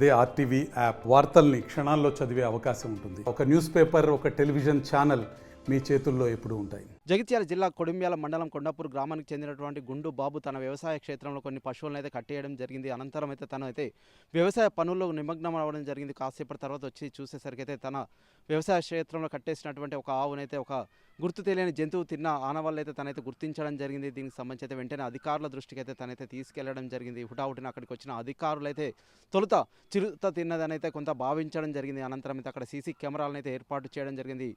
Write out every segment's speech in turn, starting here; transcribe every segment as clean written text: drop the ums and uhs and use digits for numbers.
అదే RTV app వార్తల్ని క్షణాల్లో చదివే అవకాశం ఉంటుంది. ఒక న్యూస్ పేపర్, ఒక టెలివిజన్ ఛానల్ మీ చేతుల్లో ఎప్పుడూ ఉంటాయి. జగిత్యాల జిల్లా కొడిమ్యాల మండలం కొండాపూర్ గ్రామానికి చెందినటువంటి గుండు బాబు తన వ్యవసాయ క్షేత్రంలో కొన్ని పశువులను అయితే కట్టేయడం జరిగింది. అనంతరం అయితే తను అయితే వ్యవసాయ పనుల్లో నిమగ్నం అవ్వడం జరిగింది. కాసేపటి తర్వాత వచ్చి చూసేసరికి అయితే తన వ్యవసాయ క్షేత్రంలో కట్టేసినటువంటి ఒక ఆవునైతే ఒక గుర్తు తెలియని జంతువు తిన్న ఆనవాళ్ళు అయితే తనైతే గుర్తించడం జరిగింది. దీనికి సంబంధించి అయితే వెంటనే అధికారుల దృష్టికి అయితే తనైతే తీసుకెళ్లడం జరిగింది. హుటాహుటిన అక్కడికి వచ్చిన అధికారులు అయితే తొలుత చిరుత తిన్నదని అయితే కొంత భావించడం జరిగింది. అనంతరం అయితే అక్కడ సీసీ కెమెరాలను అయితే ఏర్పాటు చేయడం జరిగింది.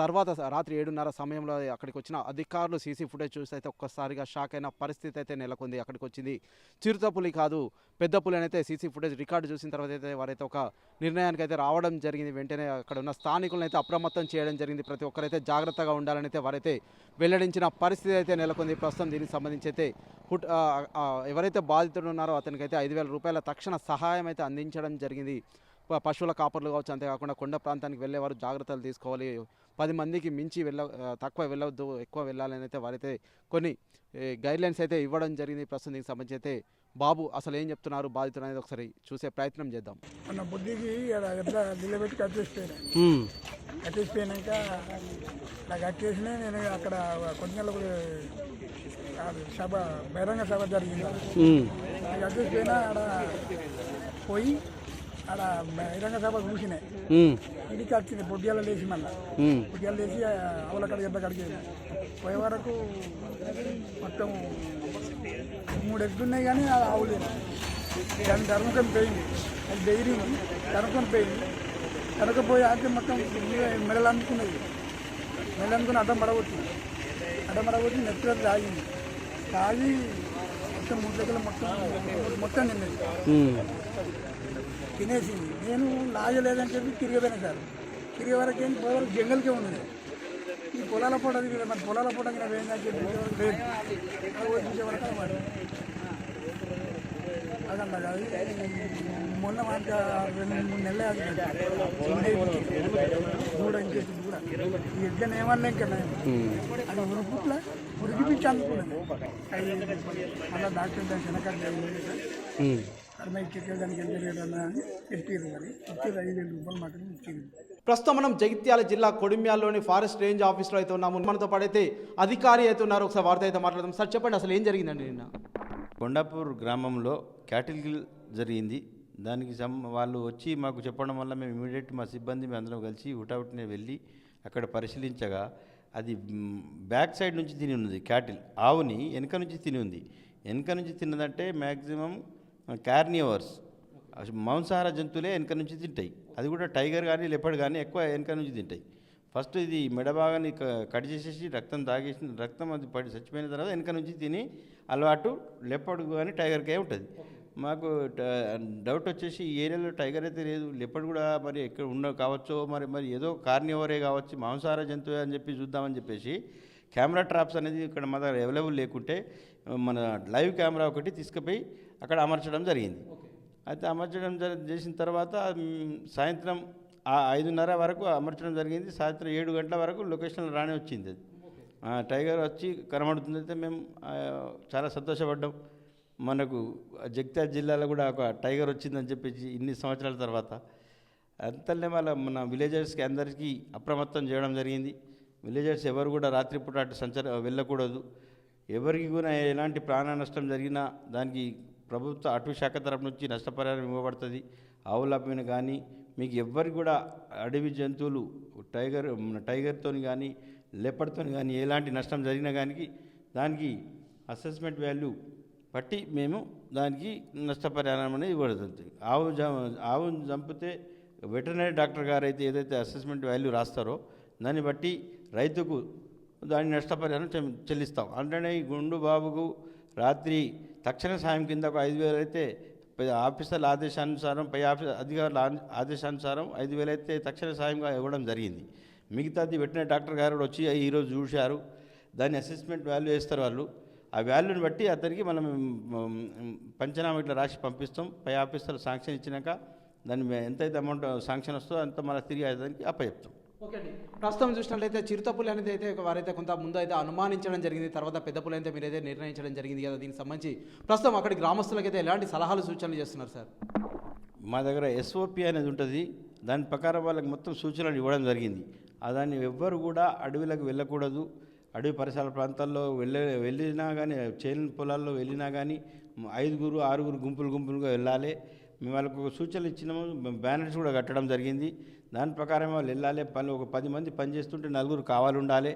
తర్వాత రాత్రి 7:30 సమయంలో అక్కడికి వచ్చిన అధికారులు సీసీ ఫుటేజ్ చూసి అయితే ఒక్కసారిగా షాక్ అయిన పరిస్థితి అయితే నెలకొంది. అక్కడికి వచ్చింది చిరుత పులి కాదు, పెద్ద పులి అని అయితే సీసీ ఫుటేజ్ రికార్డు చూసిన తర్వాత అయితే వారైతే ఒక నిర్ణయానికి అయితే రావడం జరిగింది. వెంటనే అక్కడ ఉన్న స్థానికులను అయితే అప్రమత్తం చేయడం జరిగింది. ప్రతి ఒక్కరైతే జాగ్రత్తగా ఉండాలని అయితే వారైతే వెల్లడించిన పరిస్థితి అయితే నెలకొంది. ప్రస్తుతం దీనికి సంబంధించి అయితే ఎవరైతే బాధితులు ఉన్నారో అతనికైతే 5,000 రూపాయల తక్షణ సహాయం అయితే అందించడం జరిగింది. పశువుల కాపర్లు కావచ్చు, అంతేకాకుండా కొండ ప్రాంతానికి వెళ్ళేవారు జాగ్రత్తలు తీసుకోవాలి. 10 మందికి మించి తక్కువ వెళ్ళవద్దు, ఎక్కువ వెళ్ళాలని అయితే వారైతే కొన్ని గైడ్లైన్స్ అయితే ఇవ్వడం జరిగింది. ప్రస్తుతం దీనికి సంబంధించి అయితే బాబు అసలు ఏం చెప్తున్నారు బాధితులు అనేది ఒకసారి చూసే ప్రయత్నం చేద్దాం. మన బుద్ధికి ఎట్లా నిలబెట్టి కట్టేసిపోయినాక నాకు కట్టేసినా నేను అక్కడ కొంచెం సభ బహిరంగ సభ జరిగింది. కట్టేసిపోయినా ఆడ పోయి ఆడ బహిరంగ సభ చూసినాయి. ఇంటికి వచ్చింది పొద్దుగాల లేచి, మళ్ళీ పొద్దుగాల లేచి ఆవుల కడిగి ఎంత కడిగేది పోయే వరకు మొత్తం 3 ఎగ్గులు ఉన్నాయి. కానీ అది ఆవులేదు. దాన్ని తరుముకొని పోయింది, అది ధైర్యం తరుముకొని పోయింది. తరకపోయి ఆడితే మొత్తం మెడలు అందుకున్నది. మెడలు అందుకుని అడ్డం పడగొట్టి నెత్తిలో తాగి మొత్తం 3 దగ్గర మొత్తం తినేసింది. నేను లాగలేదని చెప్పి తిరిగిపోయినా సార్. తిరిగే వరకు ఏంటి పోవాలి జంగల్కే ఉన్నది. ఈ పొలాల పూట అది మరి పొలాల పూట వేయిందని చెప్పి లేదు. చూసే వరకు అన్నమాట. అదన్నా కాదు, మొన్న మనకి 2-3 నెలలే అది కూడా ఇంకేసి కూడా ఈ ఎగ్జామ్ ఏమన్నా ఇంకా అది ఉరుపుట్ల ఉరికిపించి అనుకున్నాను. మళ్ళీ డాక్టర్ దానికి వెనకాల ప్రస్తుతం మనం జగిత్యాల జిల్లా కొడిమ్యాల్లోని ఫారెస్ట్ రేంజ్ ఆఫీస్లో అయితే ఉన్నాము. మనతో పాడైతే అధికారి అయితే ఉన్నారు. ఒకసారి వారితో అయితే మాట్లాడదాం. సార్ చెప్పండి, అసలు ఏం జరిగిందండి నిన్న? కొండాపూర్ గ్రామంలో క్యాటిల్ కిల్ జరిగింది. దానికి వాళ్ళు వచ్చి మాకు చెప్పడం వల్ల మేము ఇమీడియట్ మా సిబ్బంది అందరం కలిసి హుటాహుటినే వెళ్ళి అక్కడ పరిశీలించగా అది బ్యాక్ సైడ్ నుంచి తిని ఉన్నది. క్యాటిల్ ఆవుని వెనక నుంచి తిని ఉంది. వెనక నుంచి తిన్నదంటే మ్యాక్సిమం కార్నివర్స్ మాంసాహార జంతువులే వెనక నుంచి తింటాయి. అది కూడా టైగర్ కానీ లెపర్డ్ కానీ ఎక్కువ వెనక నుంచి తింటాయి. ఫస్ట్ ఇది మెడ భాగాన్ని కట్ చేసేసి రక్తం అది పడి చచ్చిపోయిన తర్వాత వెనక నుంచి తిని అలవాటు లెపర్డ్ కానీ టైగర్కే ఉంటుంది. మాకు డౌట్ వచ్చేసి ఈ ఏరియాలో టైగర్ అయితే లేదు, లెపర్డ్ కూడా మరి ఎక్కడ కావచ్చో, మరి ఏదో కార్నివరే కావచ్చు, మాంసాహార జంతువు అని చెప్పి చూద్దామని చెప్పేసి కెమెరా ట్రాప్స్ అనేది ఇక్కడ మన దగ్గర అవైలబుల్ లేకుంటే మన లైవ్ కెమెరా ఒకటి తీసుకుపోయి అక్కడ అమర్చడం జరిగింది. అయితే అమర్చడం చేసిన తర్వాత సాయంత్రం 5:30 వరకు అమర్చడం జరిగింది. సాయంత్రం 7 గంటల వరకు లొకేషన్లో రాని వచ్చింది. అది టైగర్ వచ్చి కనబడుతుంది. అయితే మేము చాలా సంతోషపడ్డాం. మనకు జగిత్యాల జిల్లాలో కూడా ఒక టైగర్ వచ్చిందని చెప్పేసి ఇన్ని సంవత్సరాల తర్వాత. అంతనే మన విలేజర్స్కి అందరికీ అప్రమత్తం చేయడం జరిగింది. విలేజర్స్ ఎవరు కూడా రాత్రిపూట అటు వెళ్ళకూడదు. ఎవరికి కూడా ఎలాంటి ప్రాణ నష్టం జరిగినా దానికి ప్రభుత్వ అటవీ శాఖ తరపు నుంచి నష్టపరిహారం ఇవ్వబడుతుంది. ఆవులపైన కానీ మీకు ఎవ్వరికి కూడా అడవి జంతువులు టైగర్తో కానీ లెపర్డ్తో కానీ ఎలాంటి నష్టం జరిగినా కానీ దానికి అసెస్మెంట్ వాల్యూ బట్టి మేము దానికి నష్టపరిహారం అనేది ఇవ్వబడుతుంది. ఆవును చంపితే వెటర్నరీ డాక్టర్ గారు అయితే ఏదైతే అసెస్మెంట్ వాల్యూ రాస్తారో దాన్ని బట్టి రైతుకు దాని నష్టపరిహారం చెల్లిస్తాం. అంటే ఈ గుండు బాబుకు రాత్రి తక్షణ సాయం కింద ఒక 5,000 అయితే ఆఫీసర్ల ఆదేశానుసారం అధికారుల ఆదేశానుసారం 5,000 అయితే తక్షణ సాయంగా ఇవ్వడం జరిగింది. మిగతాది వెటర్నరీ డాక్టర్ గారు వచ్చి ఈరోజు చూశారు. దాన్ని అసెస్మెంట్ వాల్యూ వేస్తారు వాళ్ళు. ఆ వాల్యూని బట్టి అతనికి మనం పంచనామా ఇట్లా రాసి పంపిస్తాం. పై ఆఫీసర్లు శాంక్షన్ ఇచ్చినాక దాన్ని ఎంతైతే అమౌంట్ శాంక్షన్ వస్తుందో అంత మన తిరిగి అతనికి అప్పచెప్తాం. ఓకే అండి. ప్రస్తుతం చూసినట్లయితే చిరుతపులి అనేది అయితే వారైతే కొంత ముందు అయితే అనుమానించడం జరిగింది. తర్వాత పెద్ద పులి అయితే మీరైతే నిర్ణయించడం జరిగింది కదా. దీనికి సంబంధించి ప్రస్తుతం అక్కడి గ్రామస్తులకైతే ఎలాంటి సలహాలు సూచనలు చేస్తున్నారు సార్? మా దగ్గర ఎస్ఓపి అనేది ఉంటుంది. దాని ప్రకారం వాళ్ళకి మొత్తం సూచనలు ఇవ్వడం జరిగింది. దాన్ని ఎవ్వరు కూడా అడవిలకు వెళ్ళకూడదు. అడవి పరిసర ప్రాంతాల్లో వెళ్ళినా కానీ, చేను పొలాల్లో వెళ్ళినా కానీ 5, 6 గుంపులుగా వెళ్ళాలి. మేము వాళ్ళకు సూచనలు ఇచ్చినాము. బ్యానర్స్ కూడా కట్టడం జరిగింది. దాని ప్రకారం వాళ్ళు వెళ్ళాలి. ఒక 10 మంది పని చేస్తుంటే 4 కావాలి ఉండాలి.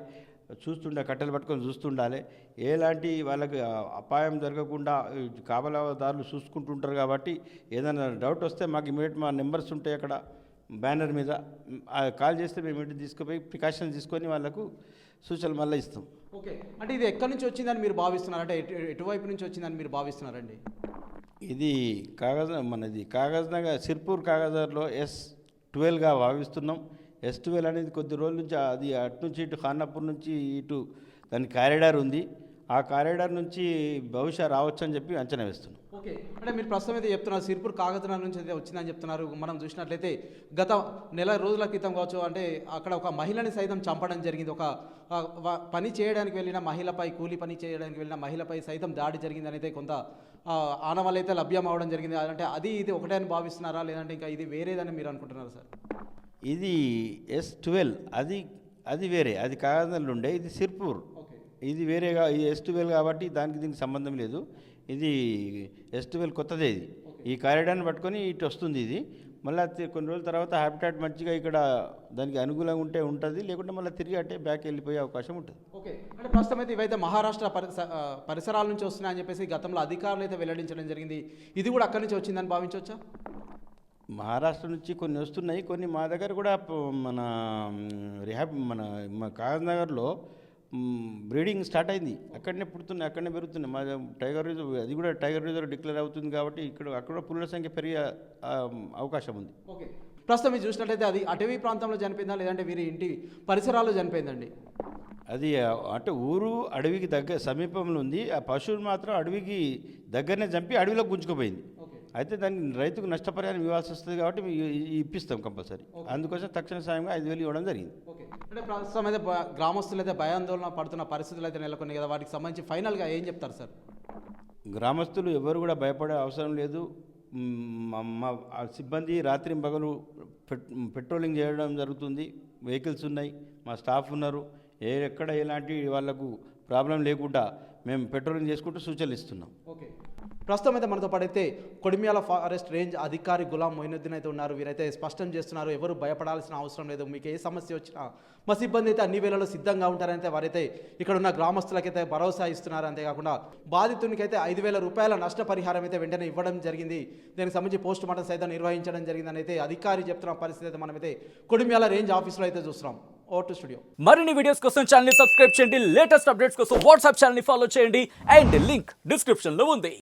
కట్టెలు పట్టుకొని చూస్తుండాలి. ఎలాంటి వాళ్ళకి అపాయం జరగకుండా కాపలాదారులు చూసుకుంటుంటారు. కాబట్టి ఏదైనా డౌట్ వస్తే మాకు ఇమీడియట్ మా నెంబర్స్ ఉంటాయి అక్కడ బ్యానర్ మీద. కాల్ చేస్తే మేము ఇంటికి తీసుకుపోయి ప్రికాషన్స్ తీసుకొని వాళ్ళకు సూచనలు మళ్ళీ ఇస్తాం. ఓకే, అంటే ఇది ఎక్కడి నుంచి వచ్చిందని మీరు భావిస్తున్నారు? అంటే ఎటువైపు నుంచి వచ్చిందని మీరు భావిస్తున్నారండి? ఇది కాగజ్ నగర్ సిర్పూర్ కాగజర్లో S12గా భావిస్తున్నాం. S12 అనేది కొద్ది రోజుల నుంచి అది అటు నుంచి ఇటు ఖానాపూర్ నుంచి ఇటు దాని కారిడార్ ఉంది. ఆ కారిడార్ నుంచి బహుశా రావచ్చు అని చెప్పి అంచనా వేస్తున్నాం. ఓకే, అంటే మీరు ప్రస్తుతం అయితే చెప్తున్నారు సిర్పూర్ కాగజ్నగర్ నుంచి అయితే వచ్చిందని చెప్తున్నారు. మనం చూసినట్లయితే గత నెల రోజుల క్రితం కావచ్చు, అంటే అక్కడ ఒక మహిళని సైతం చంపడం జరిగింది. ఒక పని చేయడానికి వెళ్ళిన మహిళపై, కూలి పని చేయడానికి వెళ్ళిన మహిళపై సైతం దాడి జరిగిందని అయితే కొంత ఆనవాళ్ళు అయితే లభ్యం అవ్వడం జరిగింది. అంటే ఇది ఒకటే అని భావిస్తున్నారా, లేదంటే ఇంకా ఇది వేరేదని మీరు అనుకుంటున్నారా సార్? ఇది S12 అది వేరే, అది కాగజ్నగర్లో ఉండే, ఇది సిర్పూర్. ఇది వేరేగా, ఇది S12 కాబట్టి దీనికి సంబంధం లేదు. ఇది S12 కొత్తదే. ఇది ఈ కారిడార్ని పట్టుకొని ఇటు వస్తుంది. ఇది మళ్ళీ కొన్ని రోజుల తర్వాత హ్యాబిటాట్ మంచిగా ఇక్కడ దానికి అనుకూలంగా ఉంటుంది, లేకుంటే మళ్ళీ తిరిగి అట్టే బ్యాక్ వెళ్ళిపోయే అవకాశం ఉంటుంది. ఓకే, అంటే ప్రస్తుతం అయితే ఇవైతే మహారాష్ట్ర పరిసరాల నుంచి వస్తున్నాయని చెప్పేసి గతంలో అధికారులు అయితే వెల్లడించడం జరిగింది. ఇది కూడా అక్కడి నుంచి వచ్చిందని భావించవచ్చా? మహారాష్ట్ర నుంచి కొన్ని వస్తున్నాయి, కొన్ని మా దగ్గర కూడా మన కాగజ్నగర్లో బ్రీడింగ్ స్టార్ట్ అయింది. అక్కడనే పుడుతున్నాయి, అక్కడనే పెరుగుతున్నాయి. మా టైగర్ రిజర్వ్, అది కూడా టైగర్ రిజర్వ్ డిక్లేర్ అవుతుంది కాబట్టి అక్కడ పులుల సంఖ్య పెరిగే అవకాశం ఉంది. ఓకే, ప్రస్తుతం మీరు చూసినట్లయితే అది అటవీ ప్రాంతంలో చనిపోయిందా, లేదంటే వీరి ఇంటి పరిసరాల్లో చనిపోయిందండి? అది అంటే ఊరు అడవికి సమీపంలో ఉంది. ఆ పశువులు మాత్రం అడవికి దగ్గరనే చంపి అడవిలో గుంజుకుపోయింది. అయితే దానికి రైతుకు నష్టపరిహారం ఇవ్వాల్సి వస్తుంది కాబట్టి ఇప్పిస్తాం కంపల్సరీ. అందుకోసం తక్షణ సాయంగా 5,000 ఇవ్వడం జరిగింది. ఓకే, అంటే ప్రస్తుతం అయితే గ్రామస్తులు అయితే భయాందోళన పడుతున్న పరిస్థితులు అయితే నెలకొన్నాయి కదా, వాటికి సంబంధించి ఫైనల్గా ఏం చెప్తారు సార్? గ్రామస్తులు ఎవరు కూడా భయపడే అవసరం లేదు. మా సిబ్బంది రాత్రి పగలు పెట్రోలింగ్ చేయడం జరుగుతుంది. వెహికల్స్ ఉన్నాయి, మా స్టాఫ్ ఉన్నారు. ఎక్కడ ఎలాంటి వాళ్ళకు ప్రాబ్లం లేకుండా మేము పెట్రోలింగ్ చేసుకుంటూ సూచనలు ఇస్తున్నాం. ఓకే, ప్రస్తుతం అయితే మనతో పాటైతే కొడిమ్యాల ఫారెస్ట్ రేంజ్ అధికారి గులాం మొయినుద్దీన్ అయితే ఉన్నారు. వీరైతే స్పష్టం చేస్తున్నారు, ఎవరు భయపడాల్సిన అవసరం లేదు, మీకు ఏ సమస్య వచ్చినా మా సిబ్బంది అయితే అన్ని వేళలో సిద్ధంగా ఉంటారంటే వారైతే ఇక్కడ ఉన్న గ్రామస్తులకైతే భరోసా ఇస్తున్నారు. అంతేకాకుండా బాధితునికైతే 5,000 రూపాయల నష్టపరిహారం అయితే వెంటనే ఇవ్వడం జరిగింది. దీనికి సంబంధించి పోస్ట్ మార్టం సైతం నిర్వహించడం జరిగిందని అయితే అధికారి చెప్తున్న పరిస్థితి అయితే మనమైతే కొడిమ్యాల రేంజ్ ఆఫీస్లో అయితే చూస్తున్నాం. Vote studio. మరిన్ని వీడియోస్ కోసం ఛానల్ ని సబ్స్క్రైబ్ చేయండి. లేటెస్ట్ అప్డేట్స్ కోసం వాట్సాప్ ఛానల్ ని ఫాలో చేయండి. అండ్ లింక్ డిస్క్రిప్షన్ లో ఉంది.